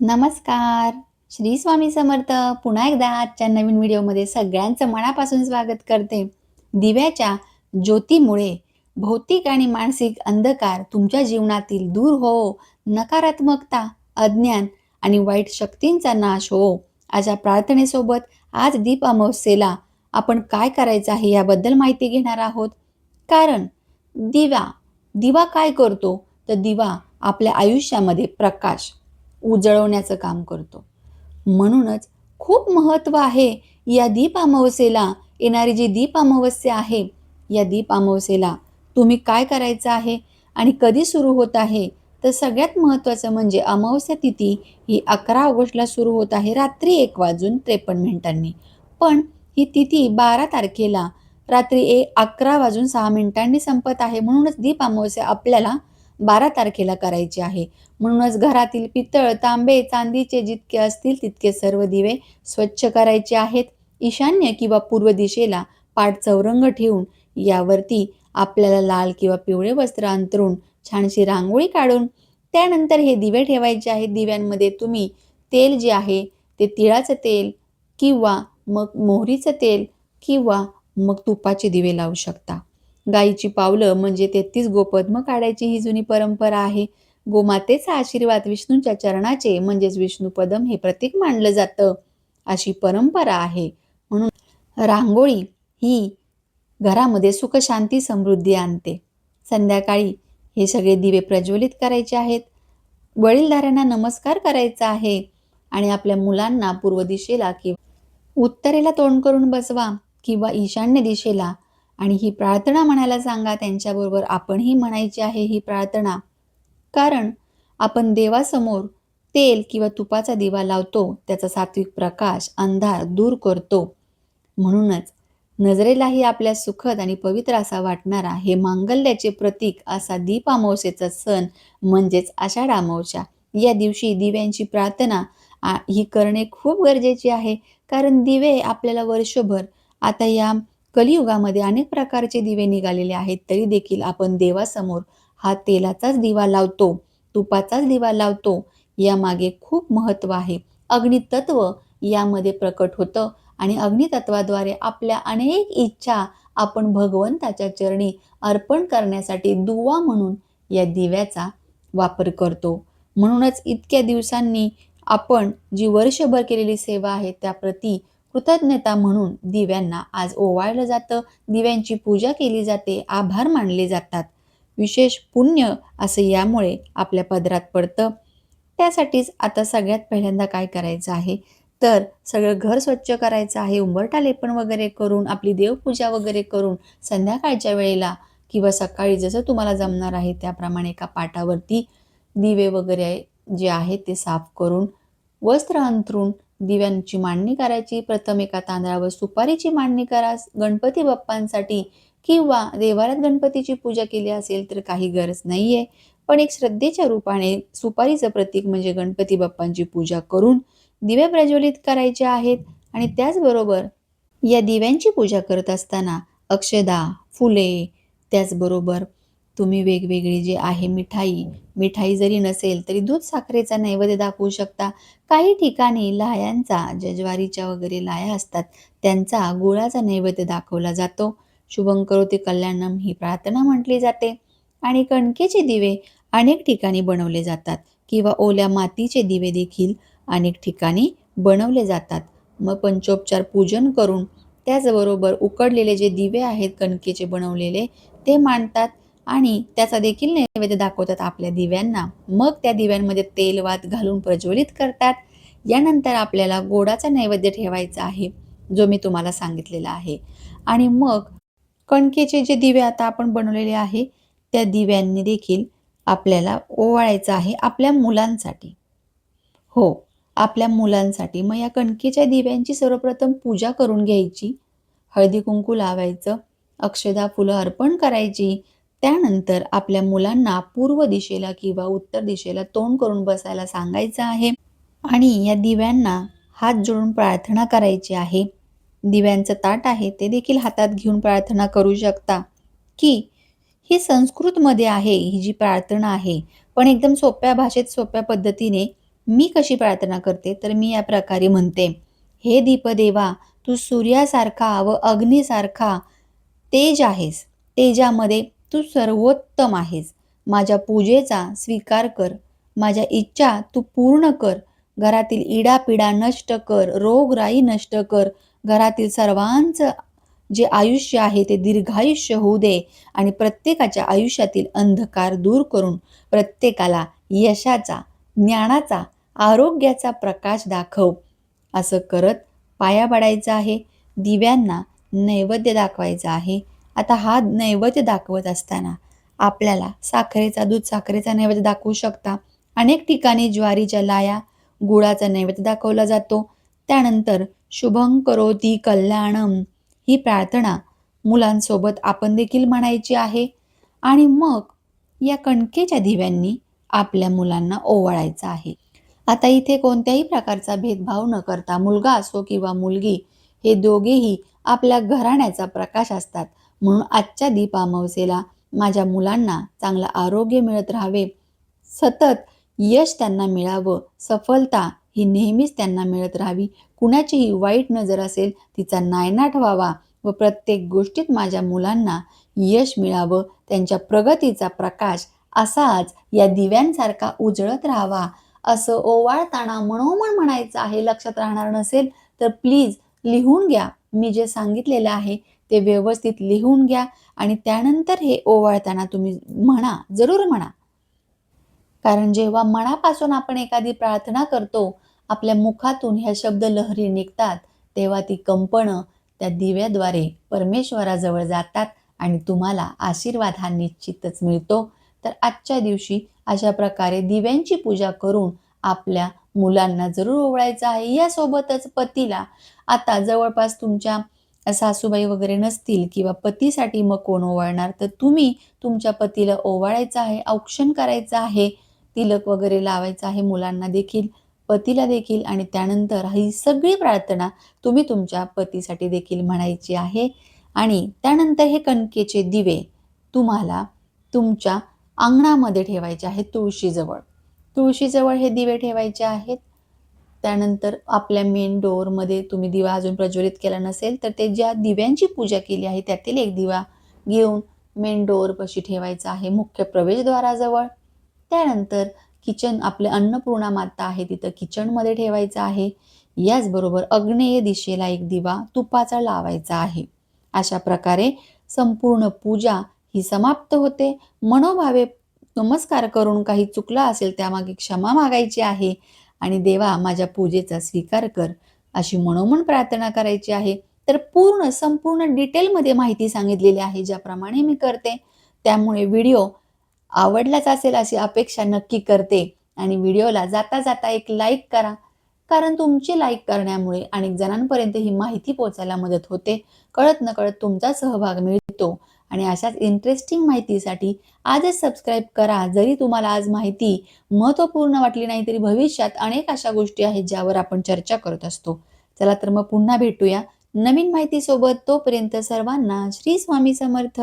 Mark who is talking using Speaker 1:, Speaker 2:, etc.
Speaker 1: नमस्कार. श्री स्वामी समर्थ. पुन्हा एकदा आजच्या नवीन व्हिडिओमध्ये सगळ्यांचं मनापासून स्वागत करते. दिव्याच्या ज्योतीमुळे भौतिक आणि मानसिक अंधकार तुमच्या जीवनातील दूर हो. नकारात्मकता, अज्ञान आणि वाईट शक्तींचा नाश हो. अशा प्रार्थनेसोबत आज दीप अमावस्येला आपण काय करायचं आहे याबद्दल माहिती घेणार आहोत. कारण दिवा दिवा काय करतो? तर दिवा आपल्या आयुष्यामध्ये प्रकाश उजळवण्याचं काम करतो. म्हणूनच खूप महत्त्व आहे या दीप अमावस्येला. येणारी जी दीप अमावस्या आहे, या दीप अमावस्येला तुम्ही काय करायचं आहे आणि कधी सुरू होत आहे? तर सगळ्यात महत्त्वाचं म्हणजे अमावस्या तिथी ही 11 ऑगस्टला सुरू होत आहे रात्री 1:53. पण ही तिथी 12 तारखेला रात्री 11:06 संपत आहे. म्हणूनच दीप अमावस्या आपल्याला 12 तारखेला करायची आहे. म्हणूनच घरातील पितळ, तांबे, चांदीचे जितके असतील तितके सर्व दिवे स्वच्छ करायचे आहेत. ईशान्य किंवा पूर्व दिशेला पाठ चौरंग ठेवून यावरती आपल्याला लाल किंवा पिवळे वस्त्र अंथरून छानशी रांगोळी काढून त्यानंतर हे दिवे ठेवायचे आहेत. दिव्यांमध्ये तुम्ही तेल जे आहे ते तिळाचं तेल किंवा मग मोहरीचं तेल किंवा मग तुपाचे दिवे लावू शकता. गाईची पावलं म्हणजे 33 गोपद्म काढायची ही जुनी परंपरा आहे. गोमातेचा आशीर्वाद विष्णूच्या चरणाचे म्हणजेच विष्णुपदम हे प्रतीक मानलं जातं, अशी परंपरा आहे. म्हणून रांगोळी ही घरामध्ये सुख, शांती, समृद्धी आणते. संध्याकाळी हे सगळे दिवे प्रज्वलित करायचे आहेत. वडीलधाऱ्यांना नमस्कार करायचा आहे आणि आपल्या मुलांना पूर्व दिशेला किंवा उत्तरेला तोंड करून बसवा किंवा ईशान्य दिशेला आणि ही प्रार्थना म्हणायला सांगा. त्यांच्याबरोबर आपणही म्हणायची आहे ही प्रार्थना. कारण आपण देवासमोर तेल किंवा तुपाचा दिवा लावतो, त्याचा सात्विक प्रकाश अंधार दूर करतो. म्हणूनच नजरेलाही आपल्या सुखद आणि पवित्र असा वाटणारा हे मांगल्याचे प्रतीक असा दीप अमावस्येचा सण म्हणजेच आषाढ अमावस्या. या दिवशी दिव्यांची प्रार्थना ही करणे खूप गरजेची आहे. कारण दिवे आपल्याला वर्षभर आता या कलियुगामध्ये अनेक प्रकारचे दिवे निघालेले आहेत, तरी देखील आपण देवासमोर हा तेलाचाच दिवा लावतो, तुपाचाच दिवा लावतो. यामागे खूप महत्त्व आहे. अग्नितत्व यामध्ये प्रकट होतं आणि अग्नितत्वाद्वारे आपल्या अनेक इच्छा आपण भगवंताच्या चरणी अर्पण करण्यासाठी दुवा म्हणून या दिव्याचा वापर करतो. म्हणूनच इतक्या दिवसांनी आपण जी वर्षभर केलेली सेवा आहे त्याप्रती कृतज्ञता म्हणून दिव्यांना आज ओवाळलं जातं, दिव्यांची पूजा केली जाते, आभार मानले जातात. विशेष पुण्य असं यामुळे आपल्या पदरात पडतं. त्यासाठीच आता सगळ्यात पहिल्यांदा काय करायचं आहे, तर सगळं घर स्वच्छ करायचं आहे. उंबरठा लेपन वगैरे करून, आपली देवपूजा वगैरे करून संध्याकाळच्या वेळेला किंवा सकाळी जसं तुम्हाला जमणार आहे त्याप्रमाणे एका पाटावरती दिवे वगैरे जे आहेत ते साफ करून, वस्त्र अंथरून दिव्यांची मांडणी करायची. प्रथम एका तांदळावर सुपारीची मांडणी करा गणपती बाप्पांसाठी किंवा देवालयात गणपतीची पूजा केली असेल तर काही गरज नाहीये. पण एक श्रद्धेच्या रूपाने सुपारीचं प्रतीक म्हणजे गणपती बाप्पांची पूजा करून दिवे प्रज्वलित करायचे आहेत. आणि त्याचबरोबर या दिव्यांची पूजा करत असताना अक्षदा, फुले, त्याचबरोबर तुम्ही वेगवेगळी जे आहे मिठाई जरी नसेल तरी दूध साखरेचा नैवेद्य दाखवू शकता. काही ठिकाणी लाह्यांचा, ज्या ज्वारीच्या वगैरे लाह्या असतात त्यांचा गुळाचा नैवेद्य दाखवला जातो. शुभं करोति कल्याणम ही प्रार्थना म्हटली जाते. आणि कणकेचे दिवे अनेक ठिकाणी बनवले जातात किंवा ओल्या मातीचे दिवे देखील अनेक ठिकाणी बनवले जातात. मग पंचोपचार पूजन करून त्याचबरोबर उकडलेले जे दिवे आहेत कणकेचे बनवलेले ते मांडतात आणि त्याचा देखील नैवेद्य दाखवतात आपल्या दिव्यांना. मग त्या दिव्यांमध्ये तेल वात घालून प्रज्वलित करतात. यानंतर आपल्याला गोडाचा नैवेद्य ठेवायचा आहे, जो मी तुम्हाला सांगितलेला आहे. आणि मग कणकेचे जे दिवे आता आपण बनवलेले आहे त्या दिव्यांनी देखील आपल्याला ओवाळायचं आहे आपल्या मुलांसाठी. हो, आपल्या मुलांसाठी. मग या कणकेच्या दिव्यांची सर्वप्रथम पूजा करून घ्यायची. हळदी कुंकू लावायचं, अक्षदा फुलं अर्पण करायची. त्यानंतर आपल्या मुलांना पूर्व दिशेला किंवा उत्तर दिशेला तोंड करून बसायला सांगायचं आहे आणि या दिव्यांना हात जोडून प्रार्थना करायची आहे. दिव्यांचं ताट आहे ते देखील हातात घेऊन प्रार्थना करू शकता. की ही संस्कृतमध्ये आहे ही जी प्रार्थना आहे, पण एकदम सोप्या भाषेत सोप्या पद्धतीने मी कशी प्रार्थना करते तर मी या प्रकारे म्हणते, हे दीपदेवा, तू सूर्यासारखा व अग्नीसारखा तेज आहेस. तेजामध्ये तू सर्वोत्तम आहेस. माझ्या पूजेचा स्वीकार कर. माझ्या इच्छा तू पूर्ण कर. घरातील इडापिडा नष्ट कर. रोगराई नष्ट कर. घरातील सर्वांचं जे आयुष्य आहे ते दीर्घायुष्य होऊ दे आणि प्रत्येकाच्या आयुष्यातील अंधकार दूर करून प्रत्येकाला यशाचा, ज्ञानाचा, आरोग्याचा प्रकाश दाखव. असं करत पाया पडायचं आहे. दिव्यांना नैवेद्य दाखवायचा आहे. आता हा नैवेद्य दाखवत असताना आपल्याला दूध साखरेचा नैवेद्य दाखवू शकता. अनेक ठिकाणी ज्वारीच्या लाया, गुळाचा नैवेद्य दाखवला जातो. त्यानंतर शुभं करोती कल्याणम ही प्रार्थना मुलांसोबत आपण देखील म्हणायची आहे आणि मग या कणकेच्या दिव्यांनी आपल्या मुलांना ओवाळायचं आहे. आता इथे कोणत्याही प्रकारचा भेदभाव न करता मुलगा असो किंवा मुलगी हे दोघेही आपल्या घराण्याचा प्रकाश असतात. म्हणून आजच्या दीप अमावस्येला माझ्या मुलांना चांगलं आरोग्य मिळत राहावे, सतत यश त्यांना मिळावं, सफलता ही नेहमीच त्यांना मिळत राहावी, कुणाचीही वाईट नजर असेल तिचा नायनाट व्हावा व प्रत्येक गोष्टीत माझ्या मुलांना यश मिळावं, त्यांच्या प्रगतीचा प्रकाश असाच या दिव्यांसारखा उजळत राहावा असं ओवाळताना मनोमन म्हणायचं आहे. लक्षात राहणार नसेल तर प्लीज लिहून घ्या. मी जे सांगितलेलं आहे ते व्यवस्थित लिहून घ्या आणि त्यानंतर हे ओवाळताना तुम्ही म्हणा, जरूर म्हणा. कारण जेव्हा मनापासून आपण एखादी प्रार्थना करतो, आपल्या मुखातून ह्या शब्द लहरी निघतात, तेव्हा ती कंपनं त्या दिव्याद्वारे परमेश्वराजवळ जातात आणि तुम्हाला आशीर्वाद हा निश्चितच मिळतो. तर आजच्या दिवशी अशा प्रकारे दिव्यांची पूजा करून आपल्या मुलांना जरूर ओवाळायचं आहे. यासोबतच पतीला आता जवळपास तुमच्या सासूबाई वगैरे नसतील किंवा पतीसाठी मग कोण ओवाळणार, तर तुम्ही तुमच्या पतीला ओवाळायचं आहे, औक्षण करायचं आहे, तिलक वगैरे लावायचं आहे मुलांना देखील, पतीला देखील आणि त्यानंतर ही सगळी प्रार्थना तुम्ही तुमच्या पतीसाठी देखील म्हणायची आहे. आणि त्यानंतर हे कणकेचे दिवे तुम्हाला तुमच्या अंगणामध्ये ठेवायचे आहेत तुळशीजवळ. तुळशीजवळ हे दिवे ठेवायचे आहेत. त्यानंतर आपल्या मेन डोअरमध्ये तुम्ही दिवा अजून प्रज्वलित केला नसेल, तर ते ज्या दिव्यांची पूजा केली आहे त्यातील एक दिवा घेऊन मेन डोअरपाशी ठेवायचा आहे, मुख्य प्रवेशद्वाराजवळ. त्यानंतर किचन आपले अन्नपूर्णा माता आहे तिथं किचनमध्ये ठेवायचं आहे. याचबरोबर आग्नेय दिशेला एक दिवा तुपाचा लावायचा आहे. अशा प्रकारे संपूर्ण पूजा ही समाप्त होते. मनोभावे नमस्कार करून काही चुकलं असेल त्यामागे क्षमा मागायची आहे आणि देवा माझ्या पूजेचा स्वीकार कर अशी मनोमन प्रार्थना करायची आहे. तर संपूर्ण डिटेलमध्ये माहिती सांगितलेली आहे ज्याप्रमाणे मी करते. त्यामुळे व्हिडिओ आवडलाच असेल अशी अपेक्षा नक्की करते आणि व्हिडिओला जाता जाता एक लाईक करा. कारण तुमची लाईक करण्यामुळे अनेक जणांपर्यंत ही माहिती पोहोचायला मदत होते. कळत नकळत तुमचा सहभाग मिळतो आणि अशाच इंटरेस्टिंग माहितीसाठी आजच सबस्क्राईब करा. जरी तुम्हाला आज माहिती महत्त्वपूर्ण वाटली नाही तरी भविष्यात अनेक अशा गोष्टी आहेत ज्यावर आपण चर्चा करत असतो. चला तर मग पुन्हा भेटूया नवीन माहितीसोबत. तोपर्यंत सर्वांना श्री स्वामी समर्थ.